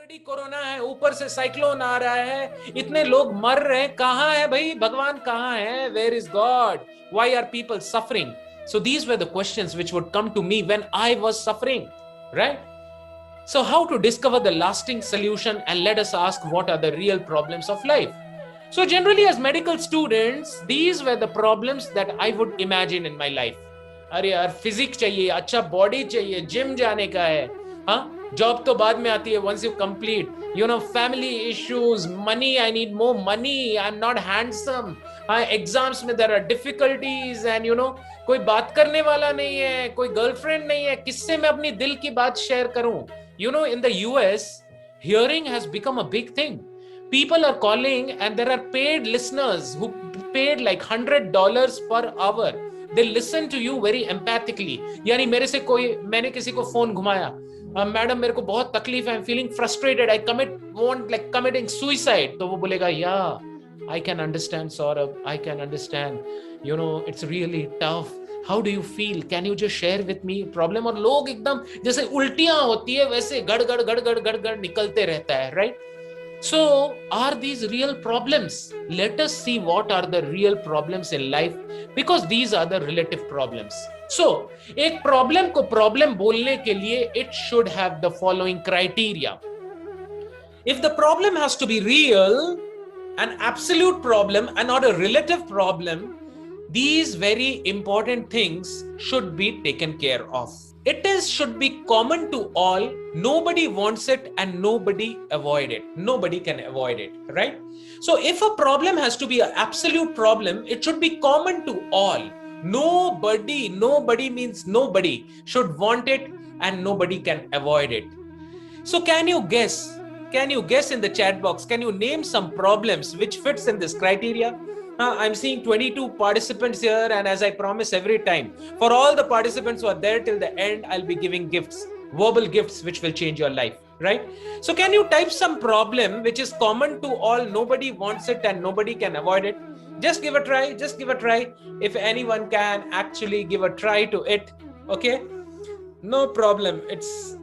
Already corona है, ऊपर से साइक्लोन आ रहा है, इतने लोग मर रहे हैं, कहां है भाई भगवान, कहां है? Where is God? Why are people suffering? So these were the questions which would come to me when I was suffering, right? So how to discover the lasting solution, and let us ask what are the real problems of life. So generally as medical students, these were the problems that I would imagine in my life. अरे यार physics चाहिए, अच्छा body चाहिए, gym जाने का है, हाँ job तो बाद में आती है once you complete, you know, family issues, money, I need more money, I'm not handsome, हाँ एग्जाम्स में there are difficulties and you know कोई बात करने वाला नहीं है, कोई गर्लफ्रेंड नहीं है, किससे मैं अपनी दिल की बात शेयर करूं? You know, in the US, hearing has become a big thing. People are calling and there are paid listeners who paid like $100 per hour. They listen to you very empathically. यानी मेरे से कोई, मैंने किसी को phone घुमाया, madam मेरे को बहुत तकलीफ है, I am feeling frustrated, I want like committing suicide, तो वो बोलेगा या I can understand Saurabh, I can understand, you know it's really tough, how do you feel, can you just share with me problem. और लोग एकदम जैसे उल्टियां होती है वैसे गड़ गड़ गड़ गड़ गड़ गड़ निकलते रहता है, right? So are these real problems? Let us see what are the real problems in life, because these are the relative problems. So एक problem को problem बोलने के लिए it should have the following criteria. If the problem has to be real, an absolute problem and not a relative problem, these very important things should be taken care of. It should be common to all. Nobody wants it and nobody avoid it. Nobody can avoid it, right? So if a problem has to be an absolute problem, it should be common to all. Nobody means nobody should want it and nobody can avoid it. So can you guess? Can you guess in the chat box? Can you name some problems which fits in this criteria? I'm seeing 22 participants here, and as I promise every time, for all the participants who are there till the end, I'll be giving gifts, verbal gifts, which will change your life, right? So can you type some problem which is common to all, nobody wants it and nobody can avoid it? Just give a try, just give a try. If anyone can actually give a try to it, okay? No problem, it's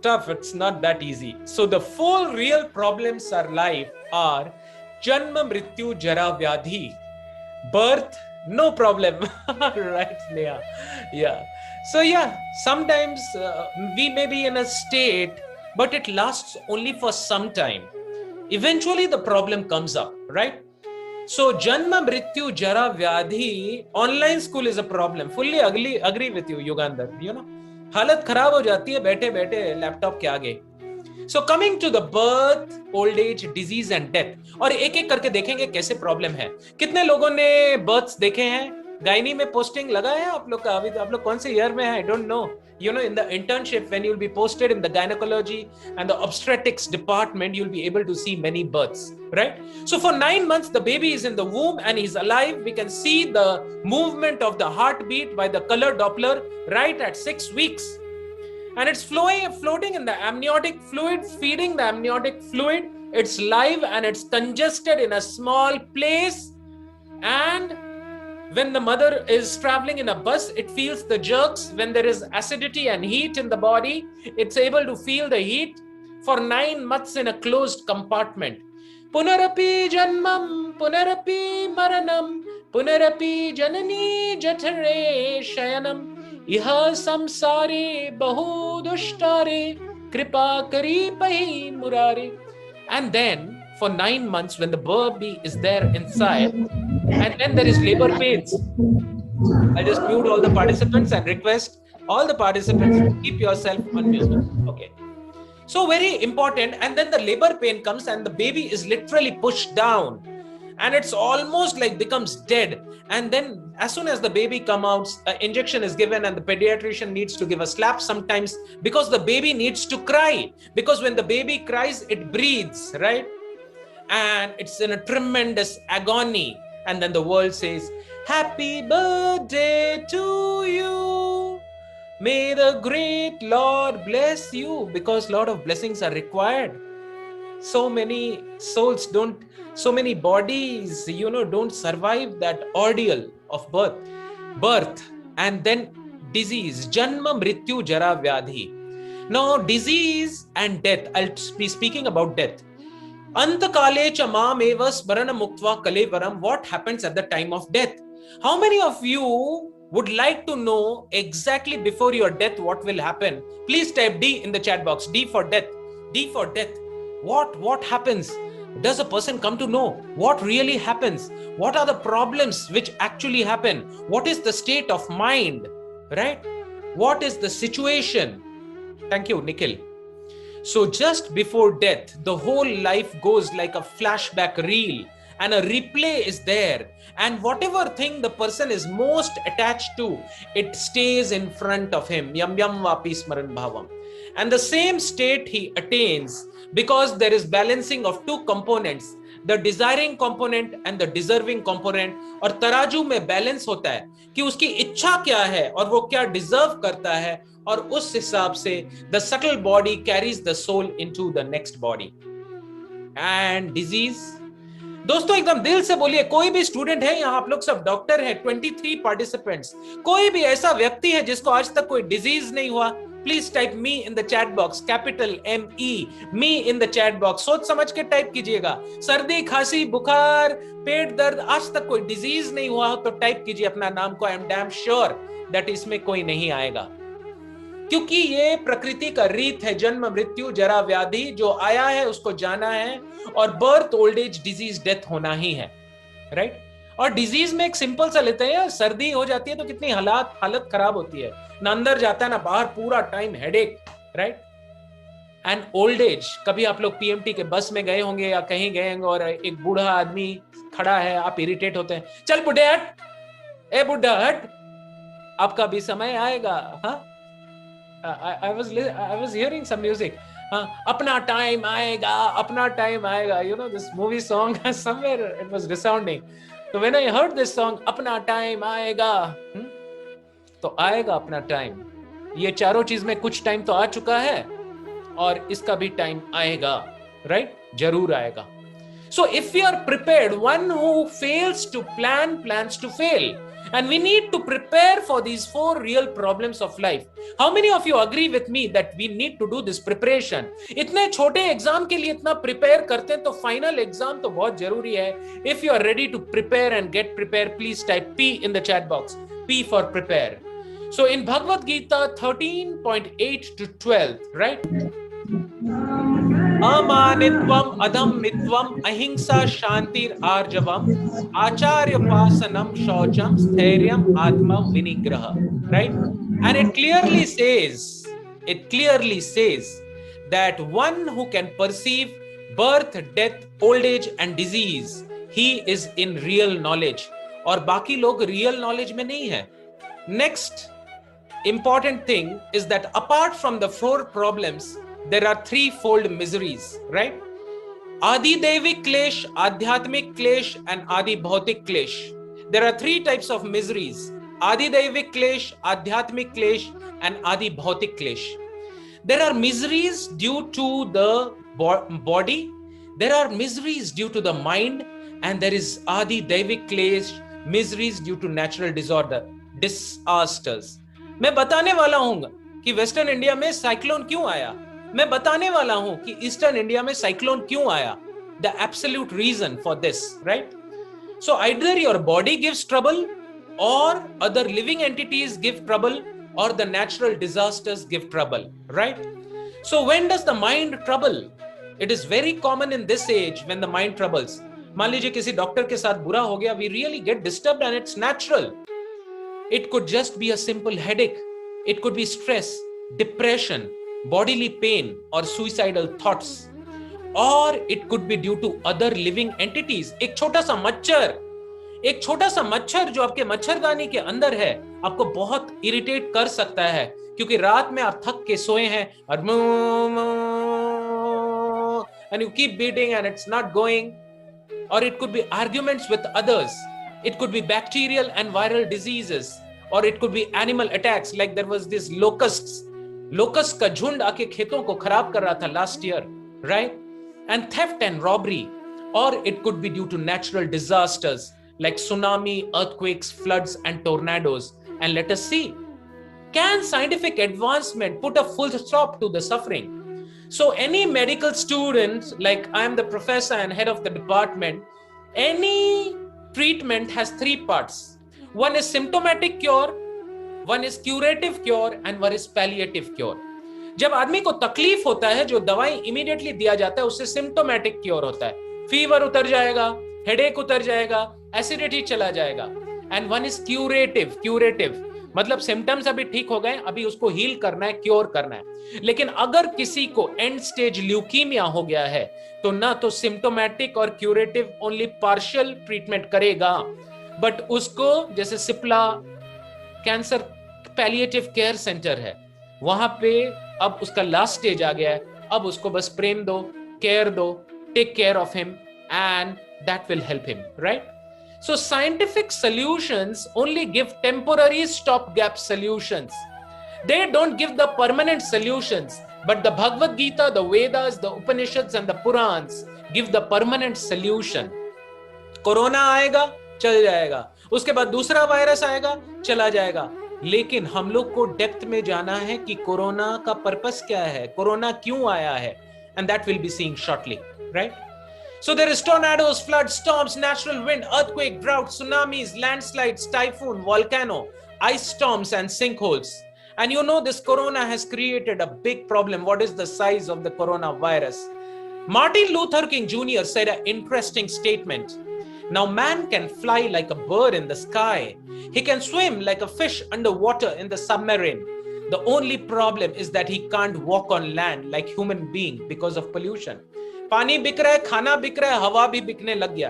tough, it's not that easy. So the 4 real problems are life are Janma, Mrityu, Jara, Vyadhi. Birth, no problem. Right, Neha? Yeah. So yeah, sometimes we may be in a state, but it lasts only for some time. Eventually the problem comes up, right? So Janma, Mrityu, Jara, Vyadhi, online school is a problem. Fully agree with you, Yugandhar. You know, हालत खराब हो जाती है बैठे बैठे laptop के आगे. So coming to the birth, old age, disease and death, और एक एक करके देखेंगे कैसे प्रॉब्लम है. कितने लोगों ने बर्थ्स देखे हैं? गायनी में पोस्टिंग लगा है आप लोग का? अभी तो आप लोग कौन से ईयर में है? I don't know. You know, in the internship, when you'll be posted in the gynecology and the obstetrics department, you'll be able to see many births, right? So for 9 months, the baby is in the womb and he's alive. We can see the movement of the heartbeat by the color Doppler right at 6 weeks. And it's floating in the amniotic fluid, feeding the amniotic fluid. It's live and it's congested in a small place. And when the mother is traveling in a bus, it feels the jerks. When there is acidity and heat in the body, it's able to feel the heat for 9 months in a closed compartment. Punarapi janmam, punarapi maranam, punarapi janani jathare shayanam. Iha samsare bahu dushtare, kripa kari pahi murare. And then for 9 months, when the baby is there inside, and then there is labor pains. I'll just mute all the participants and request all the participants to keep yourself on mute. Okay. So very important. And then the labor pain comes and the baby is literally pushed down and it's almost like becomes dead. And then as soon as the baby comes out, an injection is given and the pediatrician needs to give a slap sometimes because the baby needs to cry. Because when the baby cries, it breathes, right? And it's in a tremendous agony. And then the world says, happy birthday to you. May the great Lord bless you, because a lot of blessings are required. So many souls don't, so many bodies, don't survive that ordeal of birth and then disease. Janma, Mrityu, Jara, Vyadhi. Now, disease and death. I'll be speaking about death. Antakale cha mam eva smarana muktva kalevaram. What happens at the time of death? How many of you would like to know exactly before your death what will happen? Please type D in the chat box. D for death. D for death. What happens? Does a person come to know what really happens? What are the problems which actually happen? What is the state of mind? Right? What is the situation? Thank you, Nikhil. So just before death, the whole life goes like a flashback reel, and a replay is there. And whatever thing the person is most attached to, it stays in front of him. Yam yam vapi smaran bhavam. And the same state he attains because there is balancing of two components, the desiring component and the deserving component. और तराजू में balance होता है कि उसकी इच्छा क्या है और वो क्या डिजर्व करता है, और उस हिसाब से the subtle body carries the soul into the next body. And disease, दोस्तों एकदम दिल से बोलिए, कोई भी स्टूडेंट है यहाँ, आप लोग सब डॉक्टर हैं, 23 पार्टिसिपेंट्स, कोई भी ऐसा व्यक्ति है जिसको आज तक कोई डिजीज नहीं हुआ? Please type me in the chat box, capital ME, me in the chat box. सोच समझ के टाइप कीजिएगा. सर्दी, खांसी, बुखार, पेट दर्द, आज तक कोई डिजीज नहीं हुआ तो टाइप कीजिए अपना नाम को. I am damn sure that इसमें कोई नहीं आएगा, क्योंकि ये प्रकृति का रीत है. जन्म, मृत्यु, जरा, व्याधि, जो आया है उसको जाना है, और birth, old age, disease, death होना ही है. राइट? और डिजीज में एक सिंपल सा लेते हैं, सर्दी हो जाती है तो कितनी हालत खराब होती है, ना अंदर जाता है ना बाहर, पूरा time headache. Right? And old age, कभी आप लोग PMT के बस में गए होंगे या कहीं गए होंगे और एक बूढ़ा आदमी खड़ा है, आप इरिटेट होते हैं, चल बुढ़े हट, ए बुढ़ा हट, आपका भी समय आएगा. हाँ, I was hearing some music. अपना टाइम आएगा, अपना टाइम आएगा. You know this movie song, somewhere it was resounding. So when I heard this song, अपना टाइम आएगा, तो आएगा अपना टाइम. ये चारों चीज में कुछ टाइम तो आ चुका है और इसका भी टाइम आएगा. राइट? जरूर आएगा. So if we are prepared, one who fails to plan plans to fail. And we need to prepare for these 4 real problems of life. How many of you agree with me that we need to do this preparation? इतने छोटे exam के लिए इतना prepare करते हैं तो final exam तो बहुत जरूरी है. If you are ready to prepare and get prepared, please type P in the chat box. P for prepare. So in Bhagavad Gita 13.8 to 12, right? अमानित्वम अधम्मित्वम अहिंसा शांतिर आर्जवम आचार्योपासनम शौचम स्थैर्यम आत्म विनिग्रह. Right? And it clearly says that one who can perceive birth, death, old age and disease, he is in real knowledge. और बाकी लोग real knowledge में नहीं है. Next important thing is that apart from the 4 problems, there are 3-fold miseries, right? Adi Devik Klesh, Adhyatmik Klesh, and Adi Bhautik Klesh. There are 3 types of miseries: Adi Devik Klesh, Adhyatmik Klesh, and Adi Bhautik Klesh. There are miseries due to the body, there are miseries due to the mind, and there is Adi Devik Klesh, miseries due to natural disasters. मैं बताने वाला हूं कि western India में cyclone क्यों आया. मैं बताने वाला हूं कि ईस्टर्न इंडिया में साइक्लोन क्यों आया. The absolute reason for this, right? So either your body gives trouble, or other living entities give trouble, or the natural disasters give trouble, right? So when does the mind trouble? It is very common in this age when the mind troubles. मान लीजिए किसी doctor के साथ बुरा हो गया, we really get disturbed and it's natural. It could just be a simple headache. It could be stress, depression, bodily pain, or suicidal thoughts. Or it could be due to other living entities. एक छोटा सा मच्छर जो आपके मच्छरदानी के अंदर है, आपको बहुत इरिटेट कर सकता है, क्योंकि रात में आप थक के सोए हैं और and you keep beating and it's not going. Or it could be arguments with others. It could be bacterial and viral diseases, or it could be animal attacks, like there was this locust का झुंड आके खेतों को खराब कर रहा था last year, right? And theft and robbery. Or it could be due to natural disasters like tsunami, earthquakes, floods and tornadoes. And let us see, Can scientific advancement put a full stop to the suffering? So any medical student, like I am the professor and head of the department, any treatment has three parts. One is symptomatic cure, one is curative cure, and one is palliative cure. जब आदमी को तकलीफ होता है, जो दवाई immediately दिया जाता है उससे सिम्टोमेटिक क्योर होता है, फीवर उतर जाएगा, हेडेक उतर जाएगा, एसिडिटी चला जाएगा. एंड वन इज क्यूरेटिव मतलब सिम्टम्स अभी ठीक हो गए, अभी उसको हील करना है, क्योर करना है. लेकिन अगर किसी को एंड स्टेज ल्यूकीमिया हो गया है तो ना तो सिम्टोमेटिक और क्यूरेटिव ओनली पार्शियल ट्रीटमेंट करेगा, बट उसको जैसे Cipla cancer palliative care centre है, वहां पे अब उसका लास्ट स्टेज आ गया है, अब उसको बस प्रेम दो, केयर दो, take care of him and that will help him, right? So scientific solutions only give temporary stopgap solutions. They don't give the permanent solutions, but the Bhagavad Gita, the Vedas, the Upanishads and the Purans give the permanent solution. Corona आएगा, चल जाएगा, उसके बाद दूसरा virus आएगा, चला जाएगा. लेकिन हम लोग को डेप्थ में जाना है कि कोरोना का पर्पस क्या है, कोरोना क्यों आया है, and that will be seeing shortly, right? So there is tornadoes, floods, storms, natural wind, earthquake, drought, tsunamis, landslides, typhoon, volcano, ice storms and sinkholes. And you know this corona has created a big problem. What is the size of the coronavirus? Martin Luther King Jr. said an interesting statement. Now man can fly like a bird in the sky. He can swim like a fish underwater in the submarine. The only problem is that he can't walk on land like human being because of pollution. पानी बिक रहा है, खाना बिक रहा है, हवा भी बिकने लग गया.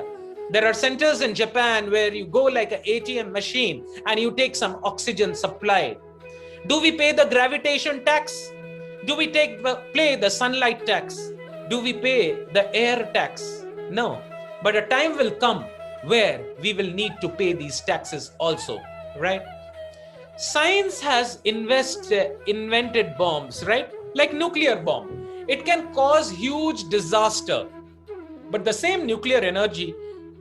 There are centers in Japan where you go like an ATM machine and you take some oxygen supply. Do we pay the gravitation tax? Do we pay the sunlight tax? Do we pay the air tax? No. But a time will come where we will need to pay these taxes also, right? Science has invented bombs, right? Like nuclear bomb. It can cause huge disaster, but the same nuclear energy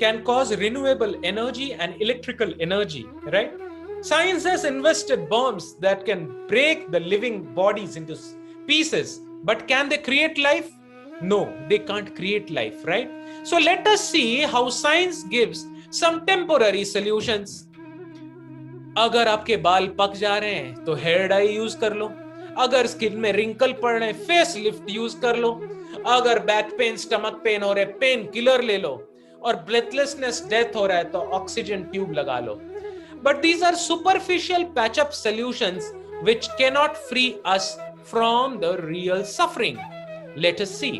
can cause renewable energy and electrical energy, right? Science has invented bombs that can break the living bodies into pieces, but can they create life? No, they can't create life, right? So let us see how science gives some temporary solutions. अगर आपके बाल पक जा रहे हैं तो hair dye use कर लो, अगर स्किन में रिंकल पड़ रहे हैं फेस लिफ्ट यूज कर लो, अगर बैक पेन, स्टमक पेन हो रहे पेन किलर ले लो, और ब्रेथलेसनेस डेथ हो रहा है तो ऑक्सीजन ट्यूब लगा लो. But these are superficial patch up solutions which can not free us from the real suffering. Let us see,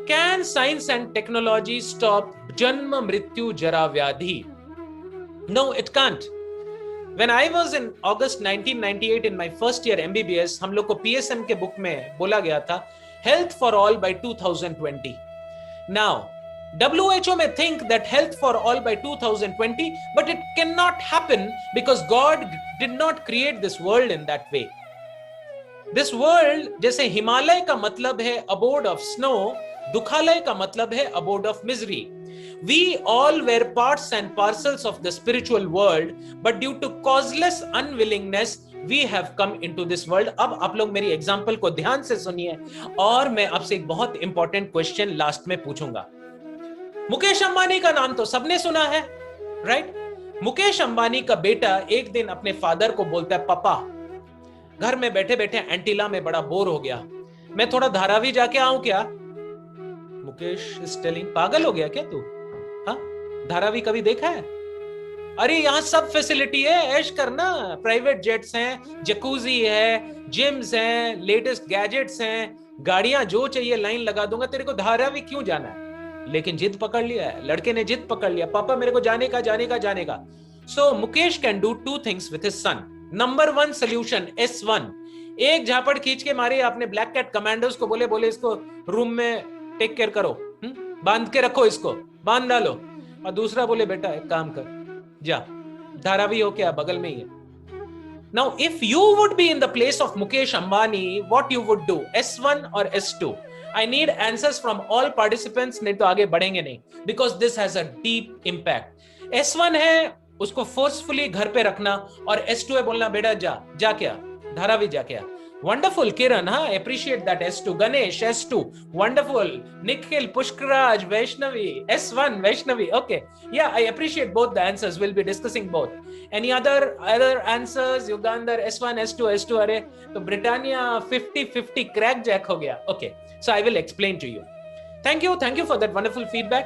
can science and technology stop जन्म मृत्यु जरा व्याधि? No, it can't. When I was in August 1998 in my first year MBBS, हम लोग को PSM के book में बोला गया था health for all by 2020. Now, WHO may think that health for all by 2020, but it cannot happen because God did not create this world in that way. This world, जैसे हिमालय का मतलब है abode of snow, दुखालय का मतलब है abode of misery. We all were parts and parcels of the spiritual world, but due to causeless unwillingness, we have come into this world. अब आप लोग मेरी एग्जाम्पल को ध्यान से सुनिए और मैं आपसे एक बहुत इंपॉर्टेंट क्वेश्चन लास्ट में पूछूंगा. मुकेश अंबानी का नाम तो सबने सुना है, राइट? मुकेश अंबानी का बेटा एक दिन अपने फादर को बोलता है, पापा घर में बैठे बैठे एंटीला में बड़ा बोर हो गया, मैं थोड़ा धारावी जाके आऊं क्या? मुकेश इज टेलिंग, पागल हो गया क्या तू? हाँ, धारावी कभी देखा है? अरे यहाँ सब फैसिलिटी है, ऐश करना, प्राइवेट जेट्स हैं, जकूजी है, जिम्स हैं, लेटेस्ट गैजेट्स हैं, गाड़ियां जो चाहिए लाइन लगा दूंगा, तेरे को धारावी क्यों जाना है? लेकिन जिद पकड़ लिया है, लड़के ने जिद पकड़ लिया, पापा मेरे को जाने का. So Mukesh can do two things with his son. Number 1 solution, S1. एक झापड़ खींच के मारे आपने ब्लैक कैट कमांडोज को, बोले इसको रूम में टेक केयर करो, बांध के रखो, इसको बांध डालो. और दूसरा बोले बेटा एक काम कर, जा धारावी हो क्या, बगल में ही है. Now if you would be in the place of Mukesh Ambani, what you would do, S1 or S2? I need answers from all participants, नहीं तो आगे बढ़ेंगे नहीं, because this has a deep impact. S1 है उसको forcefully घर पे रखना, और S2 है बोलना बेटा जा क्या, धारावी जाके wonderful. Kiran, appreciate that. S2 Ganesh, S2 wonderful. Nikhil, Pushkaraj, Vaishnavi, S1 Vaishnavi. Okay, yeah, I appreciate both the answers. We'll be discussing both. Any other answers? Yugandhar, S1 S2 S2. अरे तो Britannia 50-50 crack jack हो गया. Okay, so I will explain to you. Thank you for that wonderful feedback.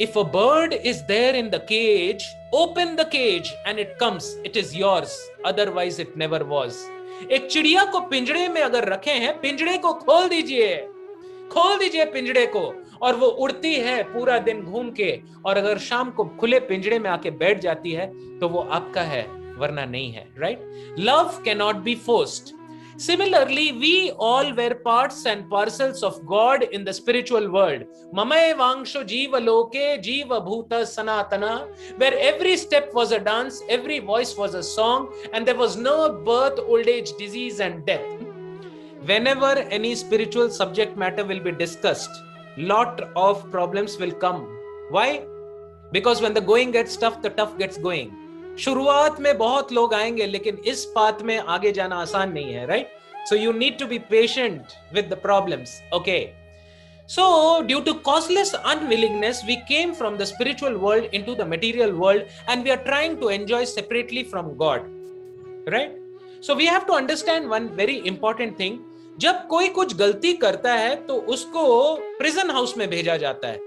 If a bird is there in the cage, open the cage and it comes. It is yours. Otherwise, it never was. एक चिड़िया को पिंजड़े में अगर रखे हैं, पिंजड़े को खोल दीजिए पिंजड़े को, और वो उड़ती है पूरा दिन घूम के, और अगर शाम को खुले पिंजड़े में आके बैठ जाती है तो वो आपका है, वरना नहीं है. Right? Love can not be forced. Similarly, we all were parts and parcels of God in the spiritual world. Mamae vangsho jiva loke jiva bhuta sanatana, where every step was a dance, every voice was a song, and there was no birth, old age, disease, and death. Whenever any spiritual subject matter will be discussed, lot of problems will come. Why? Because when the going gets tough, the tough gets going. शुरुआत में बहुत लोग आएंगे, लेकिन इस path में आगे जाना आसान नहीं है. Right? So you need to be patient with the problems. Okay, so due to causeless unwillingness we came from the spiritual world into the material world and we are trying to enjoy separately from God. Right? So we have to understand one very important thing. जब कोई कुछ गलती करता है तो उसको prison house में भेजा जाता है,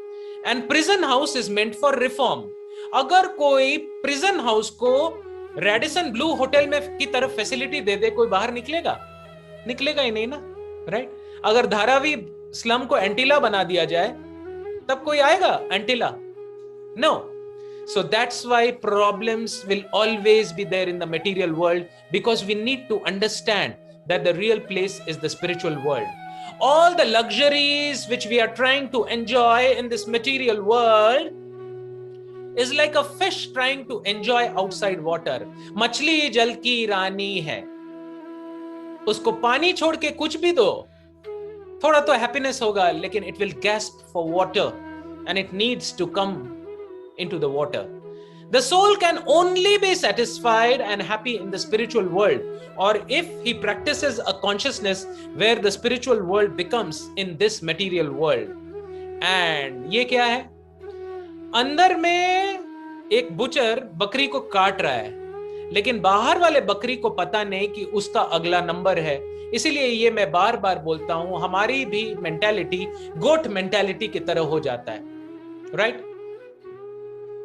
and prison house is meant for reform. अगर कोई प्रिजन हाउस को रेडिसन ब्लू होटल में की तरफ फैसिलिटी दे दे, कोई बाहर निकलेगा ही नहीं ना. राइट? अगर धारावी स्लम को एंटीला बना दिया जाए तब कोई आएगा Antilia? No. So that's why problems will always be there in the material world, because we need to understand that the real place is the spiritual world. All the luxuries which we are trying to enjoy in this material world is like a fish trying to enjoy outside water. मछली जल की रानी है, उसको पानी छोड़ के कुछ भी दो, थोड़ा तो हैप्पीनेस होगा, लेकिन it will gasp for water and it needs to come into the water. The soul can only be satisfied and happy in the spiritual world, or if he practices a consciousness where the spiritual world becomes in this material world. And ये क्या है? अंदर में एक butcher बकरी को काट रहा है, लेकिन बाहर वाले बकरी को पता नहीं कि उसका अगला नंबर है. इसीलिए ये मैं बार बार बोलता हूं, हमारी भी मेंटालिटी गोट मेंटालिटी की तरह हो जाता है. Right?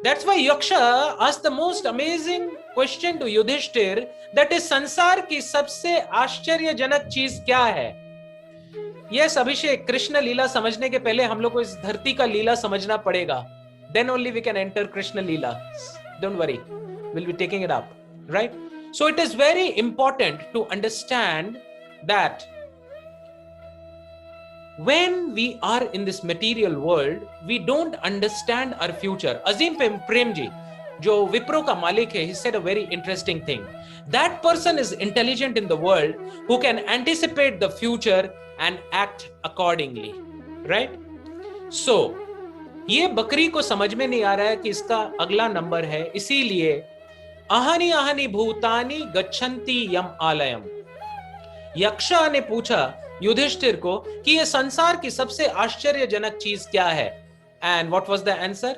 That's why Yaksha asked the most amazing question to Yudhishthir, that is, संसार की सबसे आश्चर्यजनक चीज क्या है? Yes, अभिषेक, कृष्ण लीला समझने के पहले हम लोग को इस धरती का लीला समझना पड़ेगा. Then only we can enter Krishna Leela. Don't worry, we'll be taking it up. Right? So it is very important to understand that when we are in this material world, we don't understand our future. Azim Premji, जो विप्रो का मालिक है, he said a very interesting thing. That person is intelligent in the world who can anticipate the future and act accordingly. Right? So ये बकरी को समझ में नहीं आ रहा है कि इसका अगला नंबर है, इसीलिए अहानि अहानि भूतानि गच्छन्ति यम आलयम. यक्षा ने पूछा युधिष्ठिर को कि ये संसार की सबसे आश्चर्यजनक चीज क्या है? And what was the answer?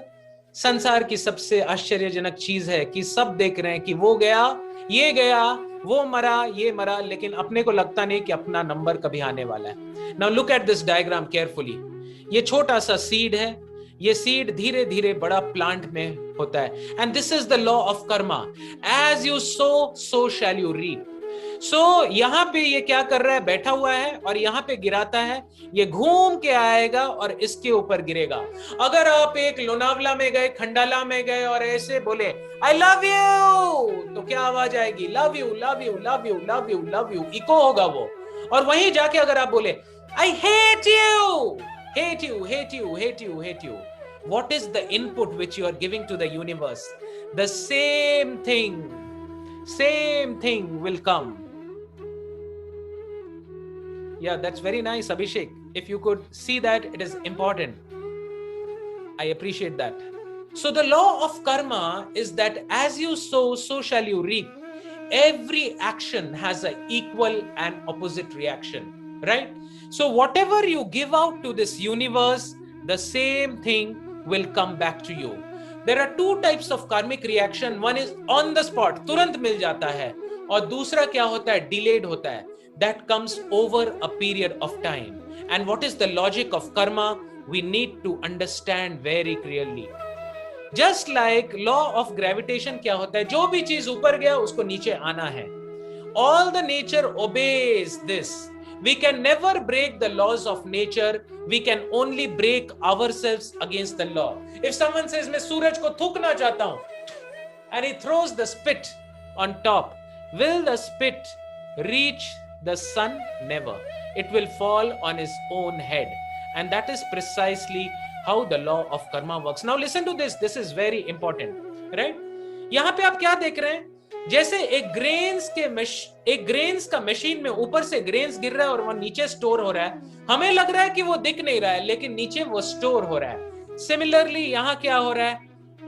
संसार की सबसे आश्चर्यजनक चीज है कि सब देख रहे हैं कि वो गया, ये गया, वो मरा, ये मरा, लेकिन अपने को लगता नहीं कि अपना नंबर कभी आने वाला है. Now look at this diagram carefully. ये छोटा सा सीड है, ये सीड धीरे धीरे बड़ा प्लांट में होता है. And this is the law of karma. As you sow, so shall you reap. So यहां पे ये क्या कर रहा है? बैठा हुआ है और यहां पे गिराता है, ये घूम के आएगा और इसके ऊपर गिरेगा. अगर आप एक लोनावला में गए, खंडाला में गए और ऐसे बोले आई लव यू, तो क्या आवाज आएगी? Love you, love you, love you, love you, love you, echo होगा वो. और वहीं जाके अगर आप बोले I hate you, hate you, hate you, hate you, hate you, what is the input which you are giving to the universe? The same thing will come. Yeah, that's very nice, Abhishek. If you could see that, it is important. I appreciate that. So the law of karma is that as you sow, so shall you reap. every action has an equal and opposite reaction, right? So whatever you give out to this universe, the same thing will come back to you. There are two types of karmic reaction. One is on the spot, तुरंत मिल जाता है, और दूसरा क्या होता है, delayed होता है. That comes over a period of time. And what is the logic of karma? We need to understand very clearly. Just like law of gravitation क्या होता है, जो भी चीज ऊपर गया उसको नीचे आना है. All the nature obeys this. We can never break the laws of nature. We can only break ourselves against the law. If someone says मैं सूरज को थूकना चाहता हूं, and he throws the spit on top, will the spit reach the sun? Never. It will fall on his own head. And that is precisely how the law of karma works. Now listen to this. This is very important, right? यहां पे आप क्या देख रहे हैं? जैसे एक grains का मशीन में ऊपर से ग्रेन्स गिर रहा है और वो नीचे स्टोर हो रहा है. हमें लग रहा है कि वो दिख नहीं रहा है, लेकिन नीचे वो स्टोर हो रहा है. सिमिलरली यहां क्या हो रहा है?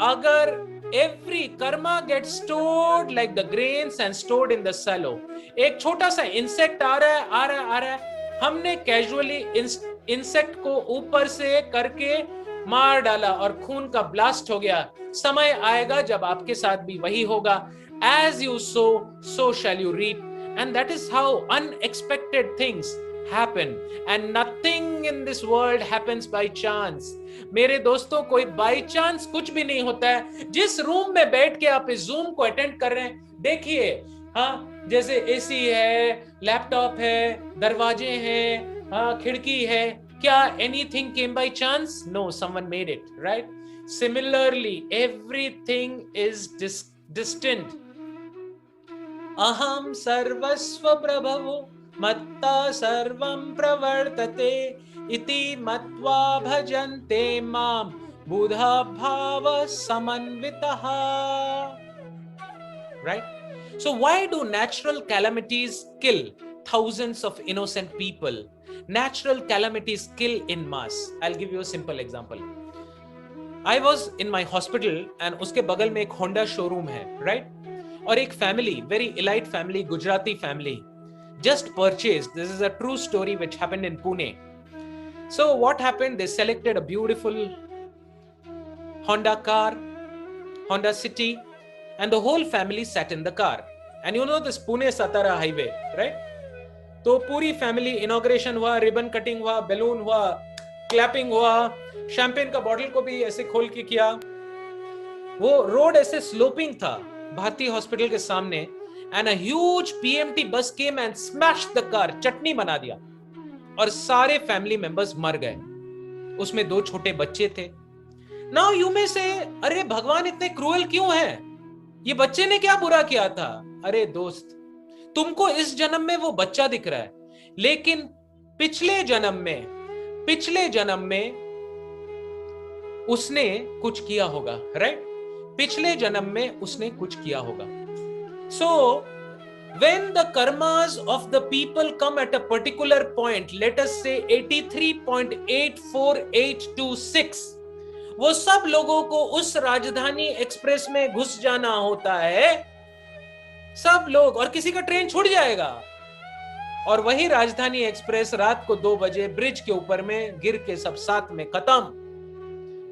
अगर every karma gets stored like the grains and stored in the silo. एक छोटा सा इंसेक्ट आ रहा है, हमने कैजुअली इंसेक्ट को ऊपर से करके मार डाला और खून का ब्लास्ट हो गया. समय आएगा जब आपके साथ भी वही होगा. As you sow, so shall you reap. And that is how unexpected things happen. And nothing in this world happens by chance. मेरे दोस्तों, कोई बाई चांस कुछ भी नहीं होता है. जिस रूम में बैठ के आप इस जूम को अटेंड कर रहे हैं, देखिए, हाँ, जैसे एसी है, लैपटॉप है, दरवाजे हैं, हाँ, खिड़की है. क्या anything came by chance? No, someone made it, right? Similarly, everything is distant. अहम सर्वस्व प्रभवो मत्ता सर्वं प्रवर्तते इति मत्वा भजन्ते माम बुधा भाव समन्वितः. Right? So why do natural calamities kill thousands of innocent people? Natural calamities kill in mass. I'll give you a simple example. I was in my hospital and उसके बगल में एक Honda showroom है, right? और एक family, very elite family, Gujarati family, just purchased. This is a true story which happened in Pune. So what happened? They selected a beautiful Honda car, Honda City, and the whole family sat in the car. And you know this Pune-Satara highway, right? तो पूरी family, inauguration हुआ, ribbon cutting हुआ, balloon हुआ, clapping हुआ, champagne का bottle को भी ऐसे खोल के किया. वो रोड ऐसे स्लोपिंग था भारती हॉस्पिटल के सामने, and a huge PMT bus came and smashed the car. चटनी बना दिया और सारे फैमिली मेंबर्स मर गए. उसमें 2 छोटे बच्चे थे. नाउ यू मे से, अरे भगवान इतने क्रूएल क्यों है? ये बच्चे ने क्या बुरा किया था? अरे दोस्त, तुमको इस जन्म में वो बच्चा दिख रहा है, लेकिन पिछले जन्म में उसने कुछ किया होगा, राइट? पिछले जन्म में उसने कुछ किया होगा. So when the karmas of the people come at a particular point, let us say 83.84826, वो सब लोगों को उस राजधानी एक्सप्रेस में घुस जाना होता है, सब लोग, और किसी का ट्रेन छूट जाएगा. और वही राजधानी एक्सप्रेस रात को 2 बजे ब्रिज के ऊपर में गिर के सब साथ में खत्म.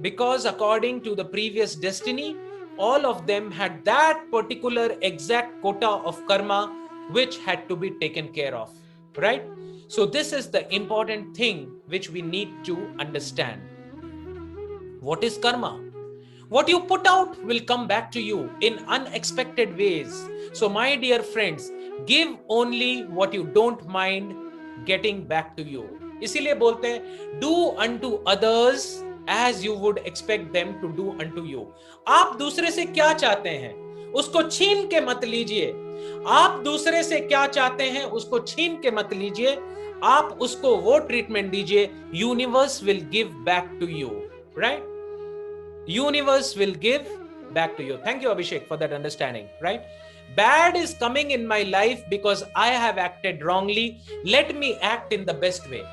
Because according to the previous destiny, all of them had that particular exact quota of karma which had to be taken care of, right? So this is the important thing which we need to understand. What is karma? What you put out will come back to you in unexpected ways. So my dear friends, give only what you don't mind getting back to you. इसीलिए बोलते हैं, do unto others as you would expect them to do unto you. आप दूसरे से क्या चाहते हैं उसको छीन के मत लीजिए. आप दूसरे से क्या चाहते हैं उसको छीन के मत लीजिए. आप उसको वो ट्रीटमेंट दीजिए. Universe will give back to you, right? Universe will give back to you. Thank you, Abhishek, for that understanding, right? Bad is coming in my life because I have acted wrongly. Let me act in the best way.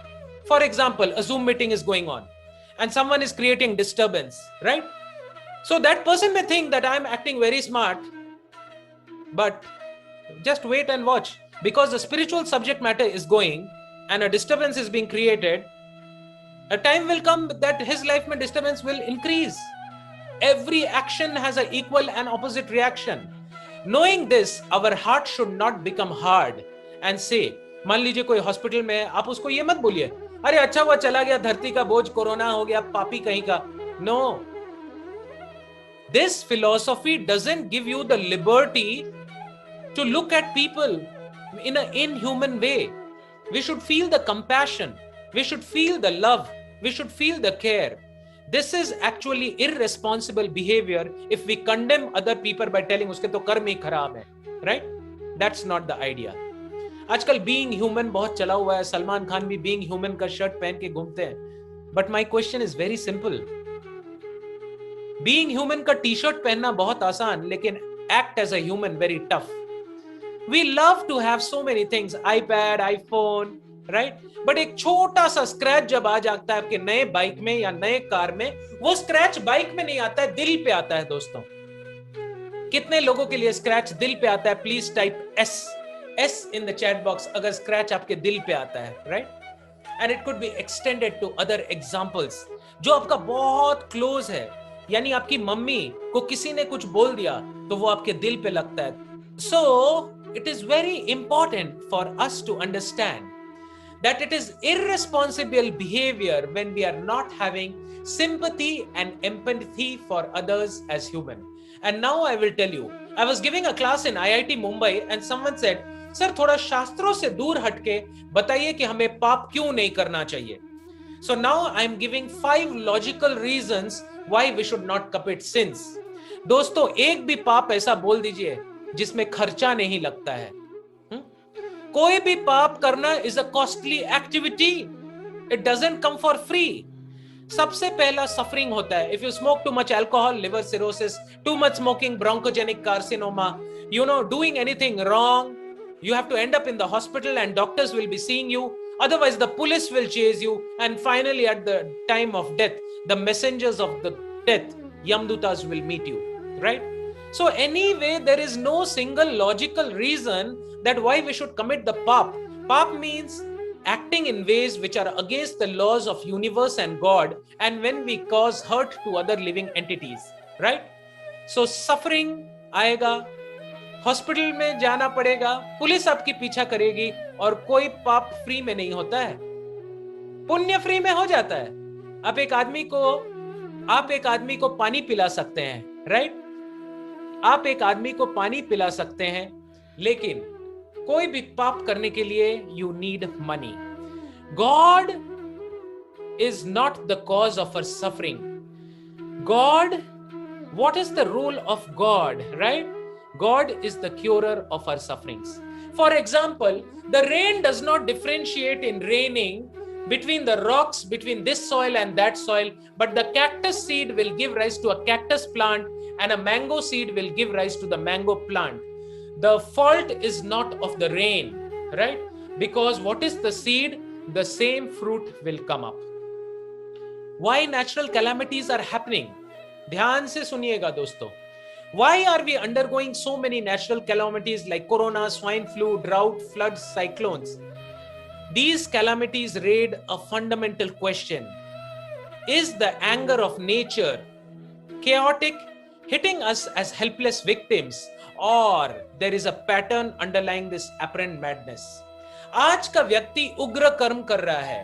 For example, a Zoom meeting is going on and someone is creating disturbance, right? So that person may think that I'm acting very smart, but Just wait and watch, because the spiritual subject matter is going and a disturbance is being created. A time will come that his life mein disturbance will increase. Every action has an equal and opposite reaction. Knowing this, our heart should not become hard and say, मान लीजिए कोई hospital में है, आप उसको ये मत बोलिए, अरे अच्छा वो चला गया, धरती का बोझ, कोरोना हो गया, पापी कहीं का. No. This philosophy doesn't give you the liberty to look at people in an inhuman way. We should feel the compassion. We should feel the love. We should feel the care. This is actually irresponsible behavior if we condemn other people by telling उसके तो कर्म ही खराब है, right? That's not the idea. आजकल being human बहुत चला हुआ है. सलमान खान भी being human का शर्ट पहन के घूमते हैं. But my question is very simple. Being human का टी शर्ट पहनना बहुत आसान, लेकिन act as a human very tough. We love to have so many things, iPad, iPhone, right? But एक छोटा सा स्क्रैच जब आ जाता है आपके नए बाइक में या नए कार में, वो स्क्रैच बाइक में नहीं आता है, दिल पे आता है. दोस्तों, कितने लोगों के लिए स्क्रैच दिल पे आता है? Please type S in the chat box अगर स्क्रैच आपके दिल पे आता है, right? And it could be extended to other examples. जो आपका बहुत क्लोज है, यानी आपकी मम्मी को किसी ने कुछ बोल दिया तो वो आपके दिल पे लगता है. So it is very important for us to understand that it is irresponsible behavior when we are not having sympathy and empathy for others as human. And now I will tell you, I was giving a class in IIT Mumbai and someone said, sir थोड़ा शास्त्रों से दूर हटके बताइए कि हमें पाप क्यों नहीं करना चाहिए. So now I am giving 5 logical reasons why we should not commit sins. दोस्तों, एक भी पाप ऐसा बोल दीजिए जिसमें खर्चा नहीं लगता है. कोई भी पाप करना is a costly activity. It doesn't come for free. सबसे पहला सफरिंग होता है. If you smoke too much alcohol, liver cirrhosis, too much smoking, bronchogenic carcinoma, doing anything wrong, you have to end up in the hospital and doctors will be seeing you. Otherwise, the police will chase you. And finally, at the time of death, the messengers of the death, Yamdutas, will meet you, right? So anyway, there is no single logical reason that why we should commit the pap. Pap means acting in ways which are against the laws of universe and God, and when we cause hurt to other living entities, right? So suffering आएगा, hospital में जाना पड़ेगा, police आपकी पीछा करेगी, और कोई पाप फ्री में नहीं होता है, पुण्य फ्री में हो जाता है. आप एक आदमी को पानी पिला सकते हैं, राइट? आप एक आदमी को पानी पिला सकते हैं, लेकिन कोई भी पाप करने के लिए you need money. God is not the cause of our suffering. God, what is the role of God, right? God is the curer of our sufferings. For example, the rain does not differentiate in raining between the rocks, between this soil and that soil, but the cactus seed will give rise to a cactus plant and a mango seed will give rise to the mango plant. The fault is not of the rain, right? Because what is the seed? The same fruit will come up. Why natural calamities are happening? ध्यान से सुनिएगा दोस्तों. Why are we undergoing so many natural calamities like corona, swine flu, drought, floods, cyclones? These calamities raise a fundamental question. Is the anger of nature chaotic, hitting us as helpless victims, or there is a pattern underlying this apparent madness? आज का व्यक्ति उग्र कर्म कर रहा है.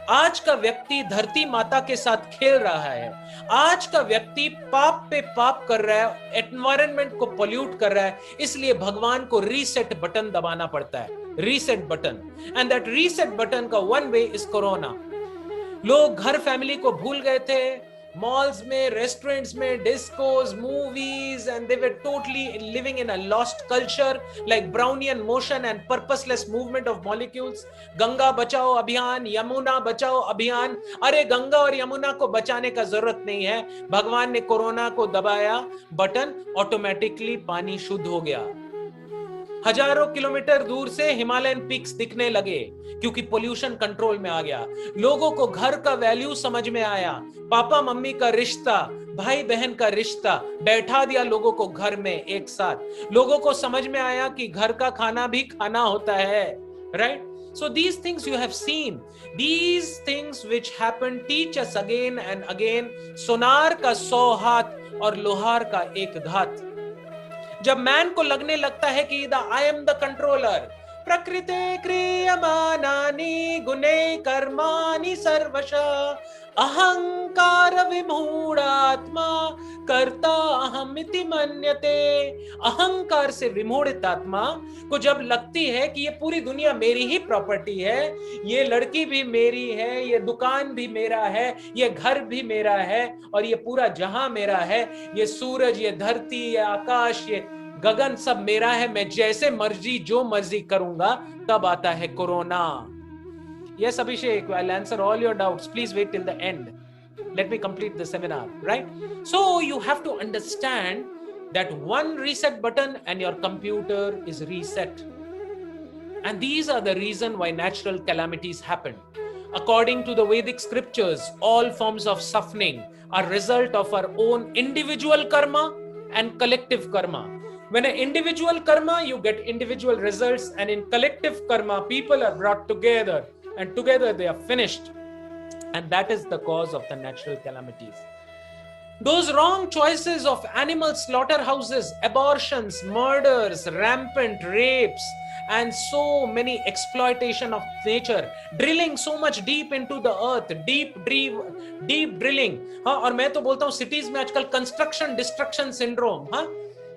आज का व्यक्ति धरती माता के साथ खेल रहा है. आज का व्यक्ति पाप पे पाप कर रहा है, एनवायरनमेंट को पोल्यूट कर रहा है. इसलिए भगवान को रीसेट बटन दबाना पड़ता है, reset button. And that reset button का वन वे इज कोरोना. लोग घर फैमिली को भूल गए थे, malls में, restaurants में, discos, movies, and they were totally living in a lost culture like Brownian motion and purposeless movement of molecules. Ganga बचाओ अभियान, यमुना बचाओ अभियान. अरे गंगा और यमुना को बचाने का जरूरत नहीं है. भगवान ने कोरोना को दबाया बटन, ऑटोमेटिकली पानी शुद्ध हो गया. हजारों किलोमीटर दूर से हिमालयन पीक्स दिखने लगे क्योंकि पोल्यूशन कंट्रोल में आ गया. लोगों को घर का वैल्यू समझ में आया, पापा मम्मी का रिश्ता, भाई बहन का रिश्ता, बैठा दिया लोगों को घर में एक साथ, लोगों को समझ में आया कि घर का खाना भी खाना होता है, right? So these things you have seen, these things which happen teach us again and again, सोनार का 100 हाथ और लोहार का एक घात। जब मैन को लगने लगता है कि आई एम द कंट्रोलर, प्रकृते क्रियमानानि गुणे कर्माणि सर्वशः, अहंकार विमूढ़ात्मा कर्ता अहमिति मन्यते। अहंकार से विमूढ़ित आत्मा को जब लगती है कि ये पूरी दुनिया मेरी ही प्रॉपर्टी है, ये लड़की भी मेरी है, ये दुकान भी मेरा है, ये घर भी मेरा है, और ये पूरा जहां मेरा है, ये सूरज, ये धरती, ये आकाश, ये गगन सब मेरा है, मैं जैसे मर्जी जो मर्जी करूंगा, तब आता है corona. Yes, Abhishek, I'll answer all your doubts. Please wait till the end. Let me complete the seminar, right? So you have to understand that one reset button and your computer is reset. And these are the reason why natural calamities happen. According to the Vedic scriptures, all forms of suffering are result of our own individual karma and collective karma. When an individual karma, you get individual results, and in collective karma, people are brought together, and together they are finished. And that is the cause of the natural calamities. Those wrong choices of animal slaughterhouses, abortions, murders, rampant rapes, and so many exploitation of nature, drilling so much deep into the earth, deep drilling. हाँ, और मैं तो बोलता हूँ cities में आजकल construction destruction syndrome, हाँ,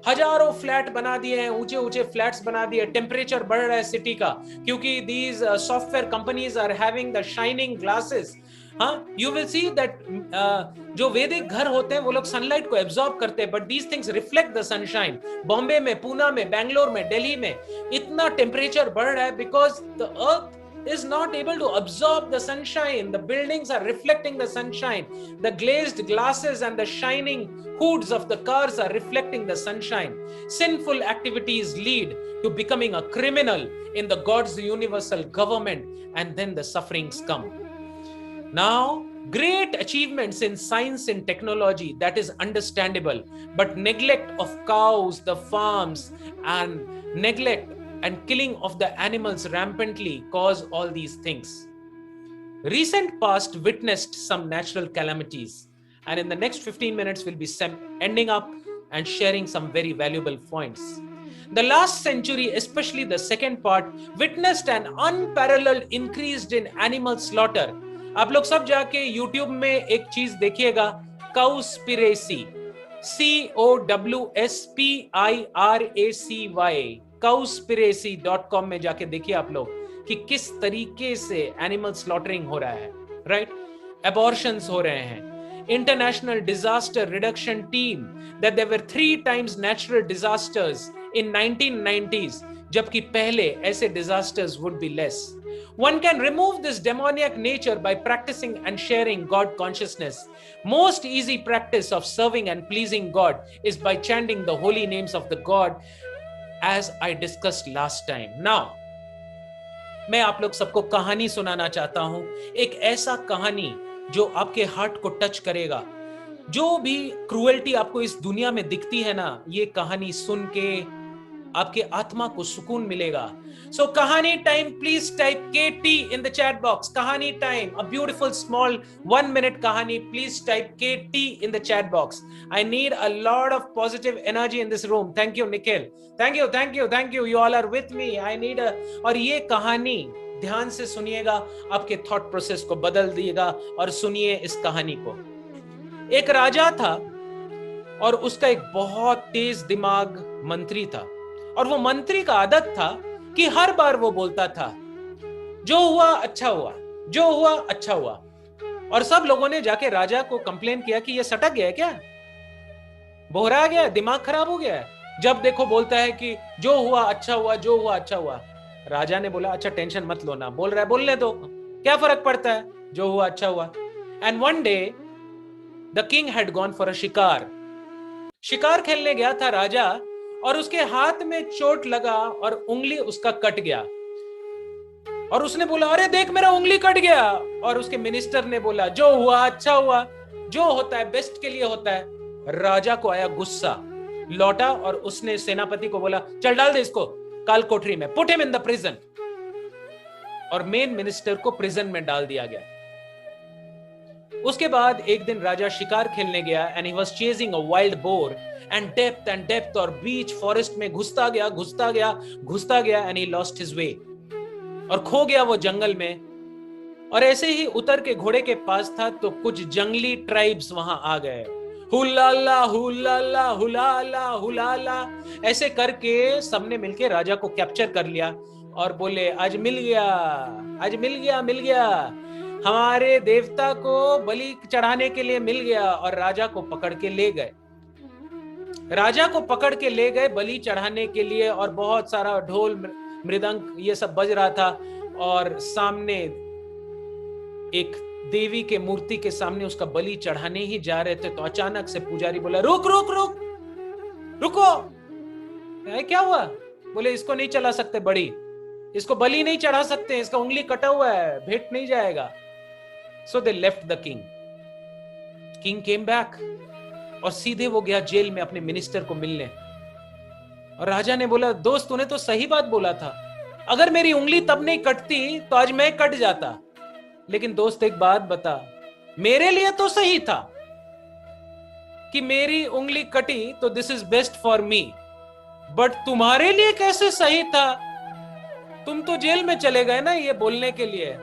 हजारों फ्लैट बना दिए हैं, ऊंचे ऊंचे फ्लैट्स बना दिए, टेम्परेचर बढ़ रहा है सिटी का, क्योंकि these software companies are having the shining glasses. हाँ, you will see that जो वैदिक घर होते हैं वो लोग सनलाइट को एब्जॉर्ब करते हैं, but these things reflect the sunshine. Bombay में, पूना में, बैंगलोर में, दिल्ली में इतना टेम्परेचर बढ़ रहा है because the earth is not able to absorb the sunshine. The buildings are reflecting the sunshine. The glazed glasses and the shining hoods of the cars are reflecting the sunshine. Sinful activities lead to becoming a criminal in the God's universal government, and then the sufferings come. Now, great achievements in science and technology, that is understandable, but neglect of cows, the farms, and neglect and killing of the animals rampantly cause all these things. Recent past witnessed some natural calamities, and in the next 15 minutes we'll be ending up and sharing some very valuable points. The last century, especially the second part, witnessed an unparalleled increase in animal slaughter. आप लोग सब जाके YouTube में एक चीज देखिएगा, Cowspiracy, COWSPIRACY, Cowspiracy.com में जाके देखिए आप लोग कि किस तरीके से एनिमल स्लॉटरिंग हो रहा है, राइट? एबॉर्शंस हो रहे हैं. International disaster reduction team that there were 3 times natural disasters in 1990s, जबकि पहले ऐसे disasters would be less. One can remove this demoniac nature by practicing and sharing God consciousness. Most easy practice of serving and pleasing God is by chanting the holy names of the God, as I discussed last time. Now, मैं आप लोग सबको कहानी सुनाना चाहता हूं, एक ऐसा कहानी जो आपके हार्ट को टच करेगा. जो भी क्रूएल्टी आपको इस दुनिया में दिखती है ना, ये कहानी सुन के आपके आत्मा को सुकून मिलेगा. So kahani time, please type KT in the chat box. Kahani time, a beautiful small 1-minute kahani. Please type KT in the chat box. I need a lot of positive energy in this room. Thank you, Nikhil. Thank you. You all are with me. I need a. और ये कहानी ध्यान से सुनिएगा, आपके thought process को बदल दिएगा. और सुनिए इस कहानी को. एक राजा था और उसका एक बहुत तेज दिमाग मंत्री था, और वो मंत्री का आदत था कि हर बार वो बोलता था, जो हुआ अच्छा हुआ, जो हुआ अच्छा हुआ. और सब लोगों ने जाके राजा को कंप्लेन किया कि ये सटक गया है क्या, बोहरा गया, दिमाग खराब हो गया है, जब देखो बोलता है कि जो हुआ अच्छा हुआ, जो हुआ अच्छा हुआ. राजा ने बोला, अच्छा टेंशन मत लो ना, बोल रहा है बोलने दो, क्या फर्क पड़ता है, जो हुआ अच्छा हुआ. And one day the king had gone for a शिकार. शिकार खेलने गया था राजा, और उसके हाथ में चोट लगा और उंगली उसका कट गया. और उसने बोला, अरे देख मेरा उंगली कट गया. और उसके मिनिस्टर ने बोला, जो हुआ अच्छा हुआ, जो होता है बेस्ट के लिए होता है. राजा को आया गुस्सा, लौटा और उसने सेनापति को बोला, चल डाल दे इसको काल कोठरी में, put him in the prison. और मेन मिनिस्टर को प्रिजन में डाल दिया गया। उसके बाद एक दिन राजा शिकार खेलने गया and he was chasing a wild boar and depth और बीच फॉरेस्ट में घुसता गया and he lost his way, और खो गया वो जंगल में। और ऐसे ही उतर के घोड़े के पास था तो कुछ जंगली ट्राइब्स वहां आ गए, हुलाला हुलाला हुलाला हुलाला ऐसे करके सबने मिलके राजा को कैप्चर कर लिया और बोले, आज मिल गया, हमारे देवता को बलि चढ़ाने के लिए मिल गया। और राजा को पकड़ के ले गए बलि चढ़ाने के लिए, और बहुत सारा ढोल मृदंग ये सब बज रहा था। और सामने एक देवी के मूर्ति के सामने उसका बलि चढ़ाने ही जा रहे थे तो अचानक से पुजारी बोला, रुको, क्या हुआ? बोले, इसको नहीं चला सकते बड़ी, इसको बलि नहीं चढ़ा सकते, इसका उंगली कटा हुआ है, भेंट नहीं जाएगा। So they left the king came back और सीधे वो गया जेल में अपने मिनिस्टर को मिलने। और राजा ने बोला, दोस्त तूने तो सही बात बोला था, अगर मेरी उंगली तब नहीं कटती तो आज मैं कट जाता। लेकिन दोस्त एक बात बता, मेरे लिए तो सही था कि मेरी उंगली कटी तो this is best for me, but तुम्हारे लिए कैसे सही था? तुम तो जेल में चले गए ना ये बोलने के लिए।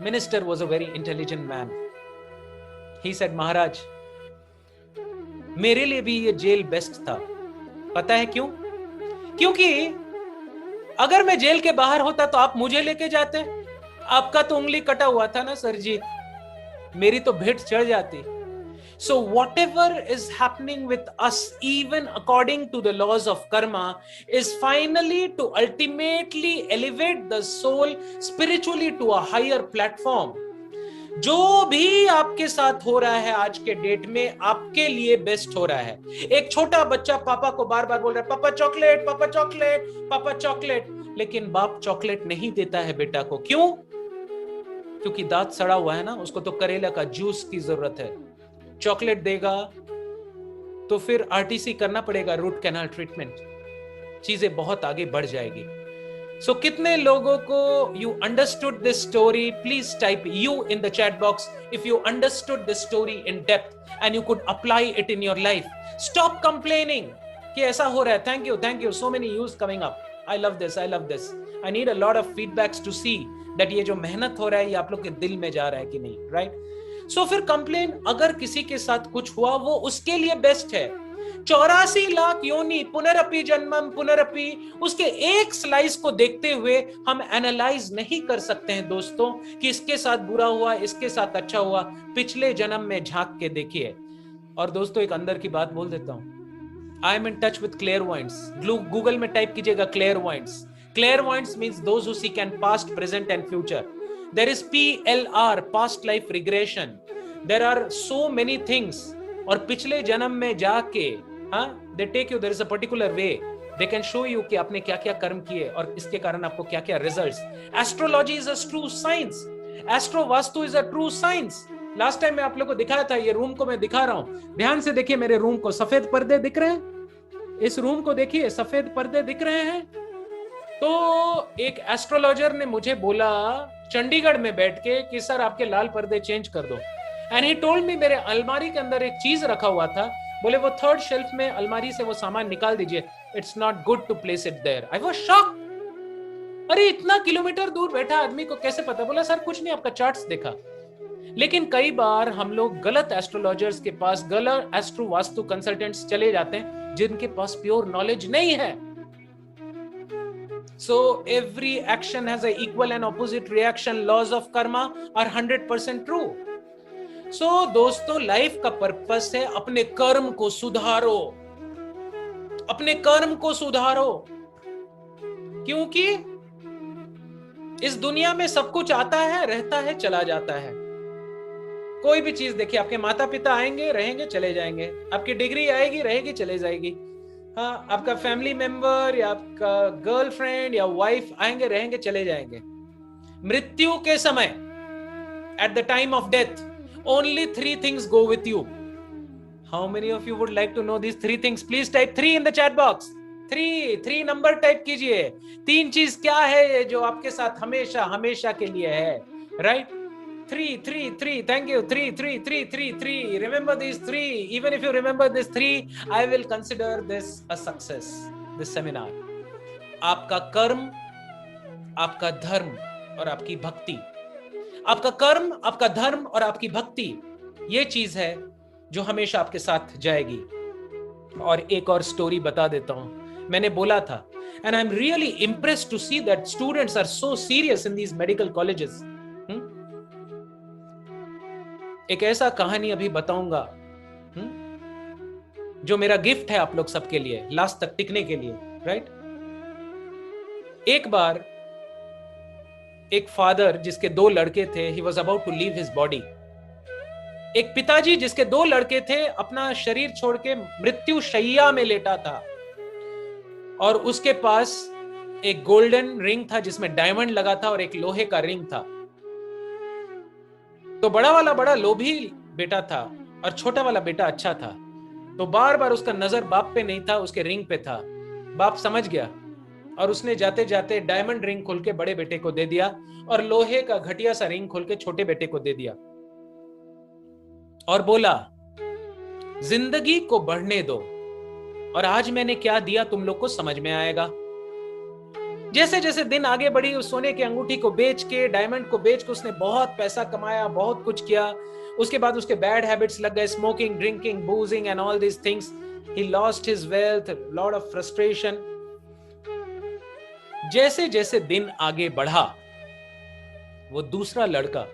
Minister was a very intelligent man. He said, महाराज मेरे लिए भी ये जेल बेस्ट था। पता है क्यों? क्योंकि अगर मैं जेल के बाहर होता तो आप मुझे लेके जाते, आपका तो उंगली कटा हुआ था ना सर जी, मेरी तो भेंट चढ़ जाती। So whatever is happening with us, even according to the laws of karma, is finally to ultimately elevate the soul spiritually to a higher platform. जो भी आपके साथ हो रहा है आज के डेट में आपके लिए बेस्ट हो रहा है। एक छोटा बच्चा पापा को बार बार बोल रहा है, पापा चॉकलेट, पापा चॉकलेट, पापा चॉकलेट, लेकिन बाप चॉकलेट नहीं देता है बेटा को। क्यों? क्योंकि दांत सड़ा हुआ है ना, उसको तो करेला का जूस की जरूरत है। चॉकलेट देगा तो फिर आरटीसी करना पड़ेगा, रूट कैनाल ट्रीटमेंट, चीजें बहुत आगे बढ़ जाएगी। सो कितने लोगों को you understood this story? Please type you in the chat box if you understood this story in depth and you could apply it in your life. Stop complaining कि ऐसा हो रहा है। Thank you so many use coming up. I love this, I need a lot of feedbacks to see that ये जो मेहनत हो रहा है ये आप लोग के दिल में जा रहा है कि नहीं, राइट? सो फिर कंप्लेन, अगर किसी के साथ कुछ हुआ वो उसके लिए बेस्ट है। 84 लाख योनि पुनरअपि जन्मम पुनरअपि, उसके एक स्लाइस को देखते हुए हम एनालाइज नहीं कर सकते हैं दोस्तों कि इसके साथ बुरा हुआ, इसके साथ अच्छा हुआ। पिछले जन्म में झांक के देखिए। और दोस्तों एक अंदर की बात बोल देता हूं, I am in touch with clairvoyants. Google में टाइप कीजिएगा clairvoyants. Clairvoyance means those who see can past, present and future. There is PLR, past life regression. There are so many things. और पिछले जन्म में जाके they take you, there is a particular way. They can show you कि आपने क्या क्या कर्म किए और इसके कारण आपको क्या क्या results. Astrology is a true science. Astro Vastu is a true science. Last time मैं आप लोग को दिखाया था, ये रूम को मैं दिखा रहा हूं, ध्यान से देखिए मेरे रूम को। सफेद पर्दे दिख रहे हैं? इस रूम को देखिए, सफेद पर्दे दिख रहे हैं। तो एक एस्ट्रोलॉजर ने मुझे बोला चंडीगढ़ में बैठ के कि सर आपके लाल पर्दे चेंज कर दो। एंड ही टोल्ड मी, मेरे अलमारी के अंदर एक चीज रखा हुआ था, बोले वो थर्ड शेल्फ में अलमारी से वो सामान निकाल दीजिए, it's not good to place it there. I was shocked. अरे इतना किलोमीटर दूर बैठा आदमी को कैसे पता? बोला सर कुछ नहीं, आपका चार्ट्स देखा। लेकिन कई बार हम लोग गलत एस्ट्रोलॉजर्स के पास, गलत एस्ट्रो वास्तु कंसल्टेंट्स चले जाते हैं जिनके पास प्योर नॉलेज नहीं है। So every action has an equal and opposite reaction. Laws of karma are 100% true. So दोस्तों लाइफ का पर्पस है अपने कर्म को सुधारो, अपने कर्म को सुधारो। क्योंकि इस दुनिया में सब कुछ आता है, रहता है, चला जाता है। कोई भी चीज देखिए, आपके माता पिता आएंगे, रहेंगे, चले जाएंगे। आपकी डिग्री आएगी, रहेगी, चले जाएगी। हाँ, आपका फैमिली मेंबर या आपका गर्लफ्रेंड या वाइफ आएंगे, रहेंगे, चले जाएंगे। मृत्यु के समय, at the time of death, only 3 things go with you. How many of you would like to know these 3 things? Please type 3 in the chat box. 3 number type कीजिए. 3 चीज क्या है जो आपके साथ हमेशा हमेशा के लिए है, right? 3. Thank you. 3. Remember these 3. Even if you remember these 3, I will consider this a success. This seminar. आपका कर्म, आपका धर्म और आपकी भक्ति. आपका कर्म, आपका धर्म और आपकी भक्ति, ये चीज है जो हमेशा आपके साथ जाएगी. और एक और स्टोरी बता देता हूं. मैंने बोला था, and I'm really impressed to see that students are so serious in these medical colleges. एक ऐसा कहानी अभी बताऊंगा जो मेरा गिफ्ट है आप लोग सबके लिए, लास्ट तक टिकने के लिए, राइट? एक बार एक फादर जिसके 2 लड़के थे, he was about to leave his body. एक पिताजी जिसके 2 लड़के थे, अपना शरीर छोड़ के मृत्यु शैया में लेटा था और उसके पास एक गोल्डन रिंग था जिसमें डायमंड लगा था और एक लोहे का रिंग था. तो बड़ा वाला बड़ा लोभी बेटा था और छोटा वाला बेटा अच्छा था. तो बार बार उसका नजर बाप पे नहीं था, उसके रिंग पे था. बाप समझ गया और उसने जाते जाते डायमंड रिंग खोल के बड़े बेटे को दे दिया और लोहे का घटिया सा रिंग खोल के छोटे बेटे को दे दिया और बोला, जिंदगी को बढ़ने दो और आज मैंने क्या दिया तुम लोग को समझ में आएगा. जैसे जैसे दिन आगे बढ़ी, उस सोने की अंगूठी को बेच के, डायमंड को बेच के उसने बहुत पैसा कमाया, बहुत कुछ किया. उसके बाद उसके बैड हैबिट्स लग गए, smoking, drinking, बूजिंग and all this things. He lost his wealth, lot of frustration. जैसे जैसे दिन आगे बढ़ा, वो दूसरा लड़का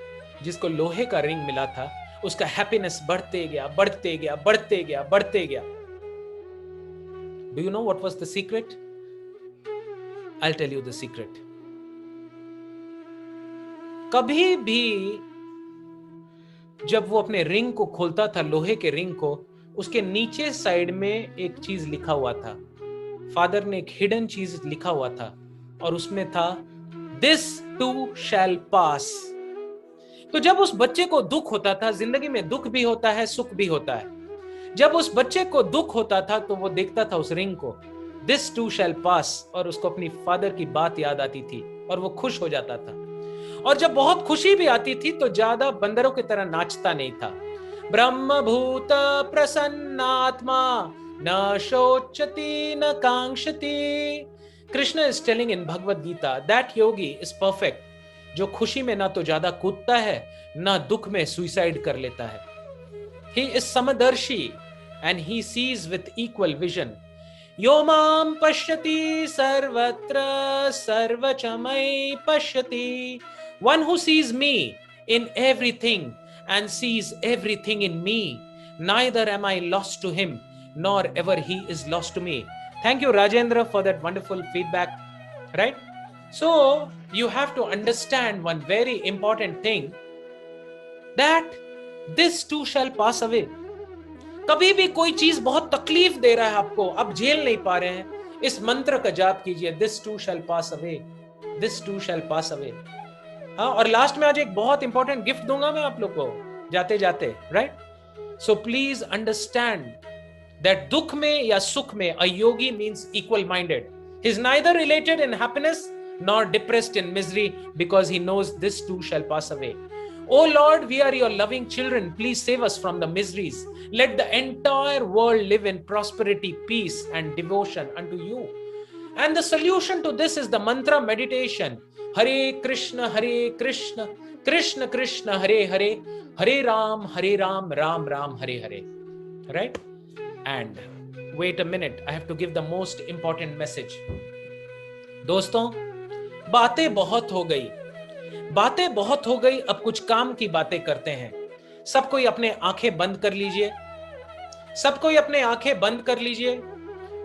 जिसको लोहे का रिंग मिला था, उसका हैप्पीनेस बढ़ते गया, बढ़ते गया, बढ़ते गया, बढ़ते गया. Do you know what was the secret? I'll tell you the secret. कभी भी जब वो अपने रिंग को खोलता था, लोहे के रिंग को, उसके नीचे साइड में एक चीज लिखा हुआ था. फादर ने एक हिडन चीज लिखा हुआ था और उसमें था, This too shall pass. तो जब उस बच्चे को दुख होता था, जिंदगी में दुख भी होता है, सुख भी होता है. जब उस बच्चे को दुख होता था तो वो देखता था उस रिंग को, This too shall pass, और उसको अपनी फादर की बात याद आती थी और वो खुश हो जाता था. और जब बहुत खुशी भी आती थी तो ज्यादा बंदरों की तरह नाचता नहीं था. ब्रह्मभूत प्रसन्नात्मा न शोचति न कांक्षति. Krishna is telling in Bhagavad Gita that yogi is perfect, जो खुशी में ना तो ज्यादा कूदता है ना दुख में सुसाइड कर लेता है. ही इज समदर्शी and he sees with equal vision. यो मां पश्यति सर्वत्र सर्वचमय पश्यति. One who sees me in everything and sees everything in me, neither am I lost to him nor ever he is lost to me. Thank you, Rajendra, for that wonderful feedback. Right? So you have to understand one very important thing, that this too shall pass away. कभी भी कोई चीज बहुत तकलीफ दे रहा है आपको, आप झेल नहीं पा रहे हैं, इस मंत्र का जाप कीजिए, This too shall pass away. This too shall pass away. हाँ, और लास्ट में आज एक बहुत इंपॉर्टेंट गिफ्ट दूंगा मैं आप लोग को जाते जाते, right? So please understand that दुख में या सुख में a yogi means equal minded. He is neither related in happiness nor depressed in misery, because he knows this too shall pass away. Oh Lord, we are your loving children. Please save us from the miseries. Let the entire world live in prosperity, peace, and devotion unto you. And the solution to this is the mantra meditation. Hare Krishna, Krishna Krishna, Hare Hare, Hare Ram, Ram Ram, Hare Hare. Right? And wait a minute, I have to give the most important message. दोस्तों, बातें बहुत हो गई, अब कुछ काम की बातें करते हैं. सब कोई अपने आंखें बंद कर लीजिए,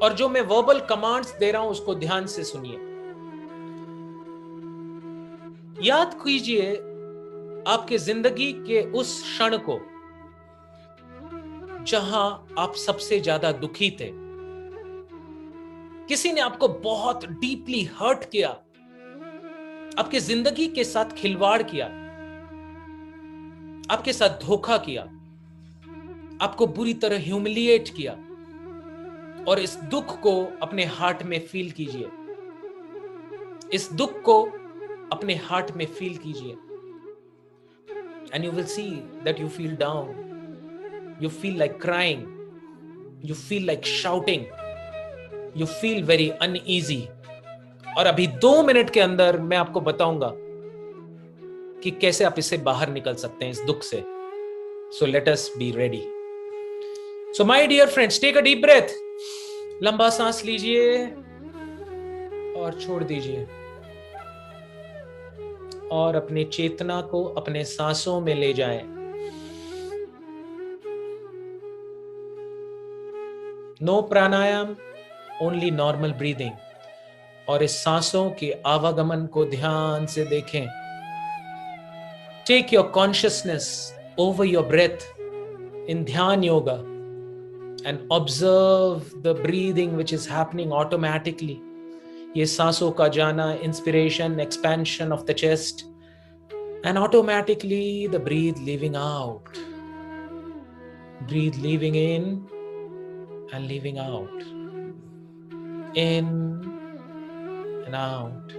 और जो मैं वर्बल कमांड्स दे रहा हूं उसको ध्यान से सुनिए. याद कीजिए आपके जिंदगी के उस क्षण को जहां आप सबसे ज्यादा दुखी थे. किसी ने आपको बहुत डीपली हर्ट किया, आपके जिंदगी के साथ खिलवाड़ किया, आपके साथ धोखा किया. आपको बुरी तरह ह्यूमिलिएट किया, और इस दुख को अपने हार्ट में फील कीजिए, इस दुख को अपने हार्ट में फील कीजिए, and you will see that you feel down, you feel like crying, you feel like shouting, you feel very uneasy. और अभी 2 मिनट के अंदर मैं आपको बताऊंगा कि कैसे आप इससे बाहर निकल सकते हैं, इस दुख से. So let us be ready. So my dear friends, take a deep breath. लंबा सांस लीजिए और छोड़ दीजिए, और अपनी चेतना को अपने सांसों में ले जाएं. No pranayama, only normal breathing. और इस सांसों के आवागमन को ध्यान से देखें. Take your consciousness over your breath in dhyan yoga and observe the breathing which is happening automatically. ये सांसों का जाना, inspiration, expansion of the chest, and automatically the breathe leaving out, breathe leaving in and leaving out, in and out.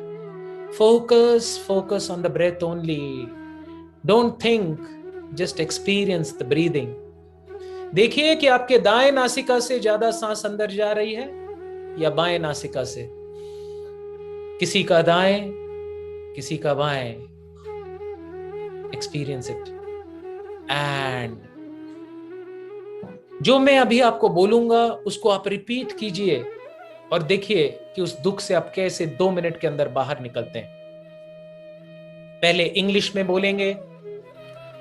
Focus on the breath only. Don't think, just experience the breathing. देखिए कि आपके दाएं नासिका से ज्यादा सांस अंदर जा रही है या बाएं नासिका से. किसी का दाएं, किसी का बाएं. Experience it. And जो मैं अभी आपको बोलूंगा उसको आप रिपीट कीजिए और देखिए कि उस दुख से आप कैसे 2 मिनट के अंदर बाहर निकलते हैं. पहले इंग्लिश में बोलेंगे